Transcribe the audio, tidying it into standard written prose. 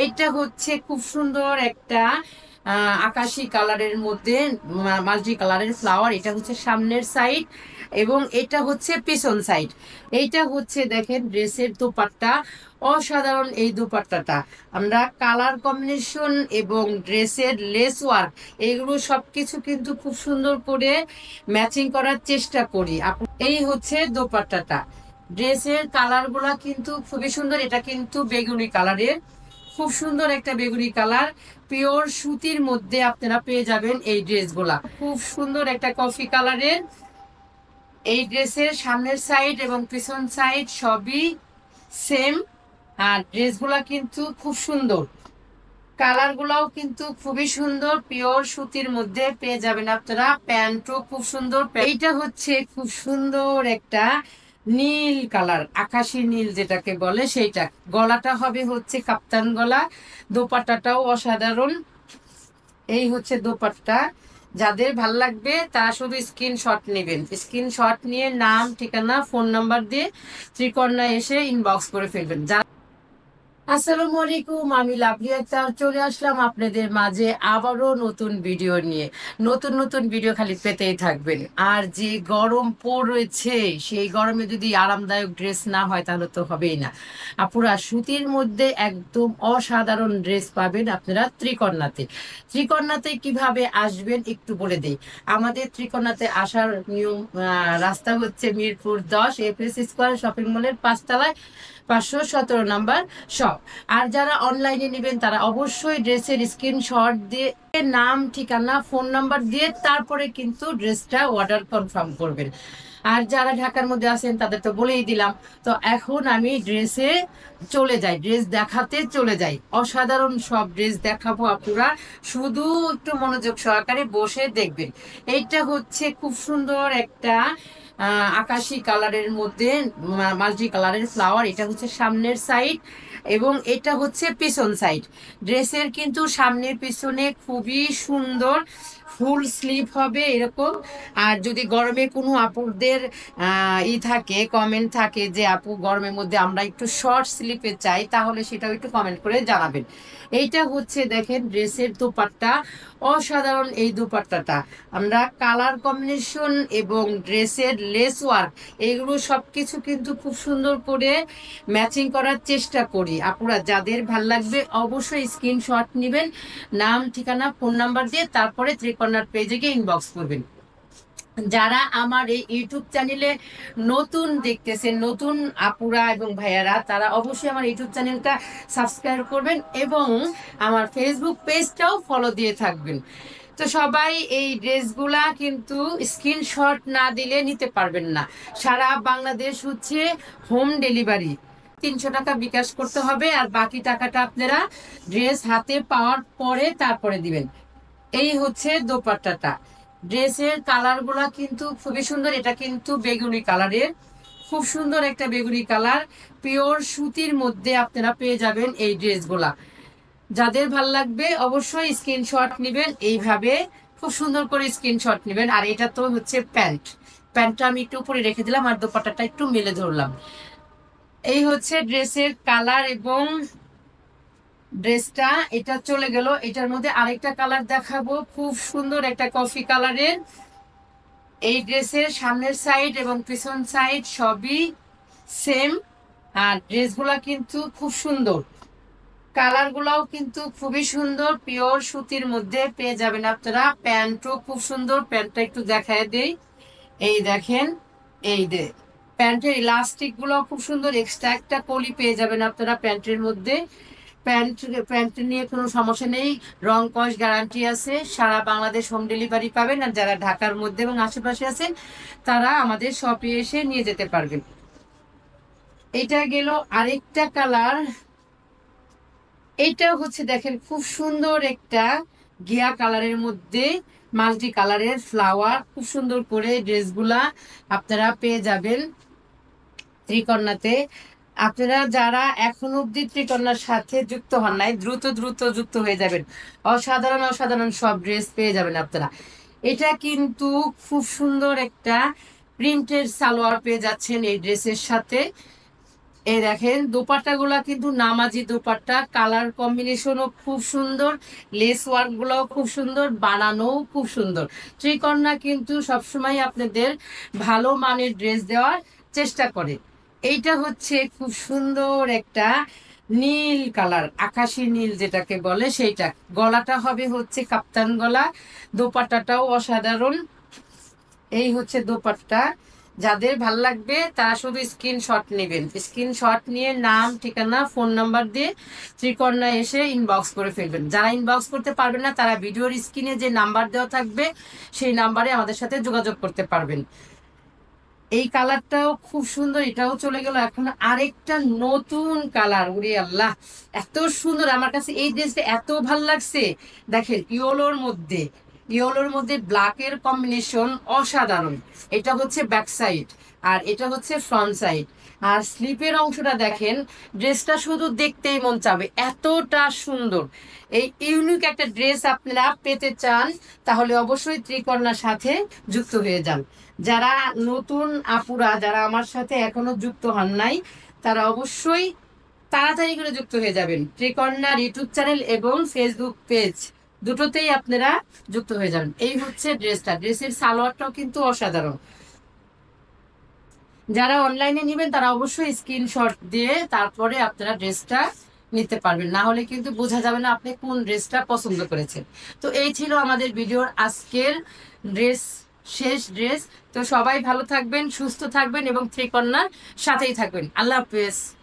এইটা হচ্ছে খুব সুন্দর একটা আকাশি কালারের মধ্যে মাল্টি কালারের ফ্লাওয়ার। এটা হচ্ছে সামনের সাইড এবং এটা হচ্ছে পিছন সাইড। এইটা হচ্ছে দেখেন ড্রেসের দোপাট্টা। অসাধারণ এই দোপাট্টাটা। আমরা কালার কম্বিনেশন এবং ড্রেসের লেস ওয়ার্ক এইগুলো সবকিছু কিন্তু খুব সুন্দর করে ম্যাচিং করার চেষ্টা করি। এই হচ্ছে দোপাট্টাটা। ড্রেসের কালার গুলা কিন্তু খুবই সুন্দর। এটা কিন্তু বেগুনি কালারের, খুব সুন্দর একটা বেগুনি কালার। পিওর সুতির মধ্যে আপনারা পেয়ে যাবেন এই ড্রেসগুলা। খুব সুন্দর একটা কফি কালারের এই ড্রেসের সামনের সাইড এবং পিছন সাইড সবই সেম। আর ড্রেসগুলা কিন্তু খুব সুন্দর, কালার গুলাও কিন্তু খুবই সুন্দর, পিওর সুতির মধ্যে পেয়ে যাবেন আপনারা। প্যান্টও খুব সুন্দর। এইটা হচ্ছে খুব সুন্দর একটা নীল কালার, আকাশি নীল যেটাকে বলে সেইটা। গলাটা হবে হচ্ছে কাপ্তান গলা। দোপাট্টাটাও অসাধারণ। এই হচ্ছে দোপাট্টা। যাদের ভাল লাগবে তারা শুধু স্ক্রিনশট নেবেন। স্ক্রিনশট নিয়ে নাম, ঠিকানা, ফোন নাম্বার দিয়ে ত্রিকর্ণা এসে ইনবক্স করে ফেলবেন। আসসালামু আলাইকুম, আমি লাভলি আক্তার চলে আসলাম আপনাদের মাঝে আবারও নতুন ভিডিও নিয়ে। নতুন নতুন ভিডিও খালি পেতেই থাকবেন। আর যে গরম পড়েছে, সেই গরমে যদি আরামদায়ক ড্রেস না হয় তাহলে তো হবেই না। আপুরা সুতির মধ্যে একদম অসাধারণ ড্রেস পাবেন আপনারা ত্রিকর্ণাতে। ত্রিকর্ণাতে কিভাবে আসবেন একটু বলে দেই। আমাদের ত্রিকর্ণাতে আসার নিয়ম, রাস্তা হচ্ছে মিরপুর 10 এফএস স্কোয়ার শপিং মলের 5 তলায়, 517 নাম্বার শপ। আর যারা অনলাইনে নেবেন তারা অবশ্যই ড্রেসের স্ক্রিনশট দিয়ে নাম, ঠিকানা, ফোন নাম্বার দিয়ে তারপরে কিন্তু ড্রেসটা অর্ডার কনফার্ম করবেন। আর যারা ঢাকার মধ্যে আছেন তাদের তো বলেই দিলাম। তো এখন আমি ড্রেসে চলে যাই, ড্রেস দেখাতে চলে যাই। অসাধারণ সব ড্রেস দেখাবো, আপনারা শুধু একটু মনোযোগ সহকারে বসে দেখবেন। এইটা হচ্ছে খুব সুন্দর একটা আকাশি কালারের মধ্যে মাল্টি কালারের ফ্লাওয়ার। এটা হচ্ছে সামনের সাইড এবং এটা হচ্ছে পিছন সাইড। ড্রেসের কিন্তু সামনের পিছনে খুবই সুন্দর ফুল স্লিভ হবে এরকম। আর যদি গরমে কোনো আপুদের থাকে, কমেন্ট থাকে যে আপু গরমের মধ্যে আমরা একটু শর্ট স্লিপে চাই, তাহলে সেটাও একটু কমেন্ট করে জানাবেন। এইটা হচ্ছে দেখেন ড্রেসের দোপাট্টা। অসাধারণ এই দোপাট্টাটা। আমরা কালার কম্বিনেশন এবং ড্রেসের লেস ওয়ার্ক এইগুলো সবকিছু কিন্তু খুব সুন্দর করে ম্যাচিং করার চেষ্টা করি। আপনারা যাদের ভাল লাগবে অবশ্যই স্ক্রিনশট নেবেন, নাম, ঠিকানা, ফোন নাম্বার দিয়ে তারপরে ত্রিকর্ণার পেজে গিয়ে ইনবক্স করবেন। যারা আমার এই ইউটিউব চ্যানেলে নতুন দেখতেছেন, নতুন আপুরা এবং ভাইয়ারা, তারা অবশ্যই আমার ইউটিউব চ্যানেলটা সাবস্ক্রাইব করবেন এবং আমার ফেসবুক পেজটাও ফলো দিয়ে থাকবেন। তো সবাই এই ড্রেসগুলা কিন্তু স্ক্রিনশট না দিলে নিতে পারবেন না। সারা বাংলাদেশ হচ্ছে হোম ডেলিভারি। 300 টাকা বিকাশ করতে হবে আর বাকি টাকাটা আপনারা ড্রেস হাতে পাওয়ার পরে তারপরে দিবেন। এই হচ্ছে দোপাট্টাটা। ড্রেসের কালার গুলা কিন্তু খুবই সুন্দর। এটা কিন্তু বেগুনি কালারের, খুব সুন্দর একটা বেগুনি কালার। পিওর সুতির মধ্যে আপনারা পেয়ে যাবেন এই ড্রেসগুলা। যাদের ভাল লাগবে অবশ্যই স্ক্রিনশট নেবেন এইভাবে, খুব সুন্দর করে স্ক্রিনশট নেবেন। আর এটা তো হচ্ছে প্যান্ট। প্যান্টটা আমি একটু উপরে রেখে দিলাম আর দোপাট্টাটা একটু মেলে ধরলাম। এই হচ্ছে ড্রেসের কালার এবং ড্রেসটা। এটা চলে গেল। এটার মধ্যে আরেকটা কালার দেখাবো, খুব সুন্দর একটা কফি কালারের। এই ড্রেসের সামনের সাইড এবং পিছন সাইড সবই সেম। আর ড্রেসগুলা কিন্তু খুব সুন্দর, কালার গুলাও কিন্তু খুবই সুন্দর, পিওর সুতির মধ্যে পেয়ে যাবেন আপনারা। প্যান্টও খুব সুন্দর। প্যান্টটা একটু দেখায় দেই। এই দেখেন, এই যে প্যান্টের ইলাস্টিক গুলো খুব সুন্দর। এক্সট্রা একটা কলি পেয়ে যাবেন আপনারা প্যান্টের মধ্যে। প্যান্ট প্যান্ট নিয়ে কোনো সমস্যা নেই, রং কস গ্যারান্টি আছে। সারা বাংলাদেশ হোম ডেলিভারি পাবেন। আর যারা ঢাকার মধ্যে এবং আশেপাশে আছেন তারা আমাদের শপে এসে নিয়ে যেতে পারবেন। এটা গেল আরেকটা কালার। এইটা হচ্ছে দেখেন খুব সুন্দর একটা গিয়া কালারের মধ্যে মাল্টি কালারের ফ্লাওয়ার। খুব সুন্দর করে ড্রেসগুলা আপনারা পেয়ে যাবেন ত্রিকন্যাতে। আপনারা যারা এখন অব্দি ত্রিকন্যার সাথে যুক্ত হন নাই, দ্রুত দ্রুত যুক্ত হয়ে যাবেন। অসাধারণ অসাধারণ সব ড্রেস পেয়ে যাবেন আপনারা। এটা কিন্তু খুব সুন্দর একটা প্রিন্টের সালোয়ার পেয়ে যাচ্ছেন এই ড্রেসের সাথে। এই দেখেন দোপাট্টাগুলা কিন্তু নামাজি দোপাট্টা, কালার কম্বিনেশনও খুব সুন্দর, লেস ওয়ার্ক গুলাও খুব সুন্দর, বানানোও খুব সুন্দর। ত্রিকন্যা কিন্তু সবসময় আপনাদের ভালো মানের ড্রেস দেওয়ার চেষ্টা করে। এইটা হচ্ছে খুব সুন্দর একটা নীল কালার, আকাশি নীল যেটাকে বলে সেইটা। গলাটা হবে হচ্ছে কাপ্তান গলা, দোপাট্টাটাও অসাধারণ। এই হচ্ছে দোপাট্টা। যাদের ভাল লাগবে তারা শুধু স্ক্রিনশট নেবেন, স্ক্রিনশট নিয়ে নাম, ঠিকানা, ফোন নাম্বার দিয়ে ত্রিকন্যা এসে ইনবক্স করে ফেলবেন। যারা ইনবক্স করতে পারবেন না তারা ভিডিওর স্ক্রিনে যে নাম্বার দেওয়া থাকবে সেই নাম্বারে আমাদের সাথে যোগাযোগ করতে পারবেন। এই কালারটাও খুব সুন্দর, এটাও চলে গেল। এখন আরেকটা নতুন কালার, উরে আল্লাহ এত সুন্দর! আমার কাছে এই ড্রেসটা এত ভাল লাগছে। দেখেন ইয়েলোর মধ্যে ব্ল্যাকের কম্বিনেশন অসাধারণ। এটা হচ্ছে ব্যাক সাইড আর এটা হচ্ছে ফ্রন্ট সাইড। আর স্লিপের অংশটা দেখেন, ড্রেসটা শুধু দেখতেই মন চাবে, এতটা সুন্দর। এই ইউনিক একটা ড্রেস আপনারা পেতে চান তাহলে অবশ্যই ত্রিকন্যার সাথে যুক্ত হয়ে যান। যারা নতুন আপুরা, যারা আমার সাথে এখনো যুক্ত হন নাই, তারা অবশ্যই তাড়াতাড়ি করে যুক্ত হয়ে যাবেন। ত্রিকন্যার ইউটিউব চ্যানেল এবং ফেসবুক পেজ দুটোতেই আপনারা যুক্ত হয়ে যাবেন। এই হচ্ছে ড্রেসটা, ড্রেসের সালোয়ারটাও কিন্তু অসাধারণ। যারা অনলাইনে নেবেন তারা অবশ্যই স্ক্রিনশট দিয়ে তারপরে আপনারা ড্রেসটা নিতে পারবেন, না হলে কিন্তু বোঝা যাবে না আপনি কোন ড্রেসটা পছন্দ করেছেন। তো এই ছিল আমাদের ভিডিওর আজকের ড্রেস, শেষ ড্রেস। তো সবাই ভালো থাকবেন, সুস্থ থাকবেন এবং ত্রিকন্যার সাথেই থাকবেন। আল্লাহ হাফেজ।